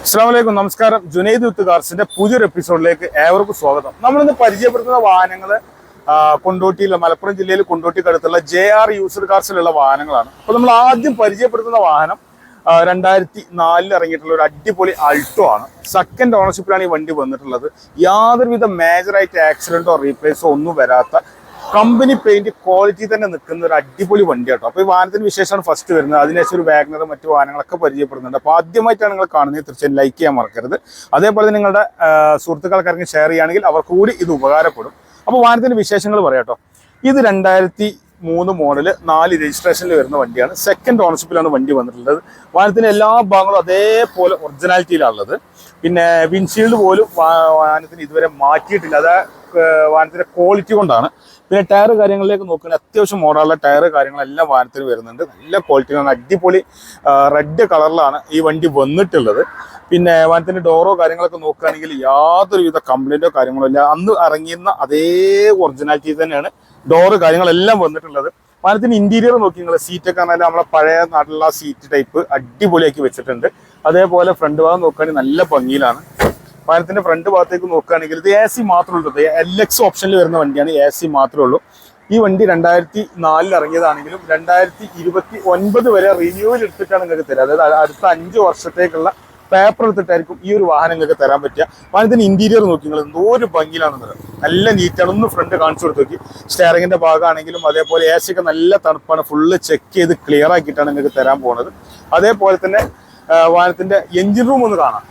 അസ്സലാമലൈക്കും, നമസ്കാരം. ജുനൈദ് വിത്ത് കാർസിന്റെ പുതിയൊരു എപ്പിസോഡിലേക്ക് ഏവർക്കും സ്വാഗതം. നമ്മളിന്ന് പരിചയപ്പെടുത്തുന്ന വാഹനങ്ങൾ കൊണ്ടോട്ടിയിലെ മലപ്പുറം ജില്ലയിൽ കൊണ്ടോട്ടിക്കടുത്തുള്ള JR യൂസർ കാർസിലുള്ള വാഹനങ്ങളാണ്. അപ്പോൾ നമ്മൾ ആദ്യം പരിചയപ്പെടുത്തുന്ന വാഹനം 2004 ഇറങ്ങിയിട്ടുള്ള ഒരു അടിപൊളി അൾട്ടോ ആണ്. സെക്കൻഡ് ഓണർഷിപ്പിലാണ് ഈ വണ്ടി വന്നിട്ടുള്ളത്. യാതൊരുവിധ മേജറായിട്ട് ആക്സിഡന്റോ റീപ്ലേസോ ഒന്നും വരാത്ത കമ്പനി പെയിന്റ് ക്വാളിറ്റി തന്നെ നിൽക്കുന്ന ഒരു അടിപൊളി വണ്ടി കേട്ടോ. അപ്പോൾ ഈ വാഹനത്തിന് വിശേഷമാണ് ഫസ്റ്റ് വരുന്നത്. അതിനുശേഷം ഒരു വാഗണർ മറ്റു വാഹനങ്ങളൊക്കെ പരിചയപ്പെടുന്നുണ്ട്. അപ്പോൾ ആദ്യമായിട്ടാണ് നിങ്ങൾ കാണുന്നത്, തീർച്ചയായും ലൈക്ക് ചെയ്യാൻ മറക്കരുത്. അതേപോലെ തന്നെ നിങ്ങളുടെ സുഹൃത്തുക്കൾക്കാർക്ക് ഷെയർ ചെയ്യുകയാണെങ്കിൽ അവർക്ക് കൂടി ഇത് ഉപകാരപ്പെടും. അപ്പോൾ വാഹനത്തിന്റെ വിശേഷങ്ങൾ പറയാം കേട്ടോ. ഇത് 2003 മോഡല് 4 രജിസ്ട്രേഷനിൽ വരുന്ന വണ്ടിയാണ്. സെക്കൻഡ് ഓണർഷിപ്പിലാണ് വണ്ടി വന്നിട്ടുള്ളത്. വാഹനത്തിന്റെ എല്ലാ ഭാഗങ്ങളും അതേപോലെ ഒറിജിനാലിറ്റിയിലാണുള്ളത്. പിന്നെ വിൻഷീൽഡ് പോലും വാഹനത്തിന് ഇതുവരെ മാറ്റിയിട്ടില്ല. അത് വാഹനത്തിന്റെ ക്വാളിറ്റി കൊണ്ടാണ്. പിന്നെ ടയർ കാര്യങ്ങളിലേക്ക് നോക്കുകയാണെങ്കിൽ അത്യാവശ്യം മോഡലുള്ള ടയർ കാര്യങ്ങളെല്ലാം വാഹനത്തിന് വരുന്നുണ്ട്. നല്ല ക്വാളിറ്റിയാണ്. അടിപൊളി റെഡ് കളറിലാണ് ഈ വണ്ടി വന്നിട്ടുള്ളത്. പിന്നെ വാഹനത്തിന്റെ ഡോറോ കാര്യങ്ങളൊക്കെ നോക്കുകയാണെങ്കിൽ യാതൊരുവിധ കംപ്ലൈന്റോ കാര്യങ്ങളോ ഇല്ല. അന്ന് ഇറങ്ങിയുന്ന അതേ ഒറിജിനാലിറ്റി തന്നെയാണ് ഡോറ് കാര്യങ്ങളെല്ലാം വന്നിട്ടുള്ളത്. വാഹനത്തിന്റെ ഇന്റീരിയർ നോക്കി നിങ്ങൾ സീറ്റൊക്കെ ആണെങ്കിലും നമ്മളെ പഴയ നാട്ടിലുള്ള സീറ്റ് ടൈപ്പ് അടിപൊളിയാക്കി വെച്ചിട്ടുണ്ട്. അതേപോലെ ഫ്രണ്ട് ഭാഗം നോക്കുകയാണെങ്കിൽ നല്ല ഭംഗിയിലാണ്. വാഹനത്തിന്റെ ഫ്രണ്ട് ഭാഗത്തേക്ക് നോക്കുകയാണെങ്കിൽ ഇത് AC മാത്രമേ ഉള്ളൂ. LX ഓപ്ഷനിൽ വരുന്ന വണ്ടിയാണ്. AC മാത്രമേ ഉള്ളൂ. ഈ വണ്ടി 2004 ഇറങ്ങിയതാണെങ്കിലും 2029 വരെ റിന്യൂവൽ എടുത്തിട്ടാണ് നിങ്ങൾക്ക് തരിക. അതായത് അടുത്ത 5 വർഷത്തേക്കുള്ള പേപ്പർ എടുത്തിട്ടായിരിക്കും ഈ ഒരു വാഹനം നിങ്ങൾക്ക് തരാൻ പറ്റുക. വാഹനത്തിന്റെ ഇന്റീരിയർ നോക്കി നിങ്ങൾ എന്തോ ഒരു ഭംഗിയിലാണെന്നത്. നല്ല നീറ്റാണ്. ഒന്ന് ഫ്രണ്ട് കാണിച്ചു കൊടുത്ത് നോക്കി. സ്റ്റെയറിംഗിന്റെ ഭാഗമാണെങ്കിലും അതേപോലെ AC ഒക്കെ നല്ല തണുപ്പാണ്. ഫുള്ള് ചെക്ക് ചെയ്ത് ക്ലിയർ ആക്കിയിട്ടാണ് നിങ്ങൾക്ക് തരാൻ പോകുന്നത്. അതേപോലെ തന്നെ വാഹനത്തിന്റെ എഞ്ചിൻ റൂം ഒന്ന് കാണാം.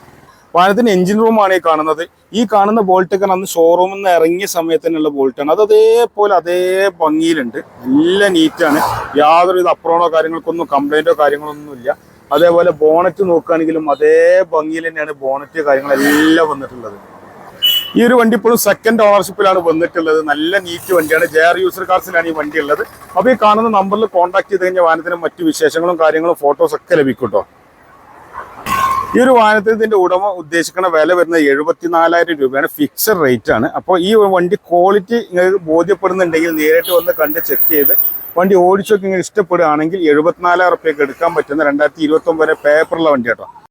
വാഹനത്തിന്റെ എഞ്ചിൻ റൂമാണ് ഈ കാണുന്നത്. ഈ കാണുന്ന ബോൾട്ടൊക്കെ അന്ന് ഷോറൂമിൽ നിന്ന് ഇറങ്ങിയ സമയത്ത് തന്നെയുള്ള ബോൾട്ടാണ്. അത് അതേപോലെ അതേ ഭംഗിയിലുണ്ട്. നല്ല നീറ്റാണ്. യാതൊരുവിധ അപ്രോണോ കാര്യങ്ങൾക്കൊന്നും കംപ്ലൈന്റോ കാര്യങ്ങളൊന്നും ഇല്ല. അതേപോലെ ബോണറ്റ് നോക്കുകയാണെങ്കിലും അതേ ഭംഗിയിൽ തന്നെയാണ് ബോണറ്റ് കാര്യങ്ങളെല്ലാം വന്നിട്ടുള്ളത്. ഈ ഒരു വണ്ടി ഇപ്പോഴും സെക്കൻഡ് ഓണർഷിപ്പിലാണ് വന്നിട്ടുള്ളത്. നല്ല നീറ്റ് വണ്ടിയാണ്. JR യൂസർ കാർസിലാണ് ഈ വണ്ടി ഉള്ളത്. അപ്പോൾ ഈ കാണുന്ന നമ്പറിൽ കോൺടാക്ട് ചെയ്ത് കഴിഞ്ഞാൽ വാഹനത്തിന് മറ്റു വിശേഷങ്ങളും കാര്യങ്ങളും ഫോട്ടോസ് ഒക്കെ ലഭിക്കും കേട്ടോ. ഈ ഒരു വാഹനത്തിന് ഇതിന്റെ ഉടമ ഉദ്ദേശിക്കുന്ന വില വരുന്നത് 74,000 രൂപയാണ്. ഫിക്സഡ് റേറ്റ് ആണ്. അപ്പോൾ ഈ വണ്ടി ക്വാളിറ്റി നിങ്ങൾക്ക് ബോധ്യപ്പെടുന്നുണ്ടെങ്കിൽ നേരിട്ട് വന്ന് കണ്ട് ചെക്ക് ചെയ്ത് വണ്ടി ഓടിച്ചൊക്കെ ഇങ്ങനെ ഇഷ്ടപ്പെടുകയാണെങ്കിൽ 74,000 റുപ്യക്ക് എടുക്കാൻ പറ്റുന്ന 2029 വരെ പേപ്പറുള്ള വണ്ടി കേട്ടോ.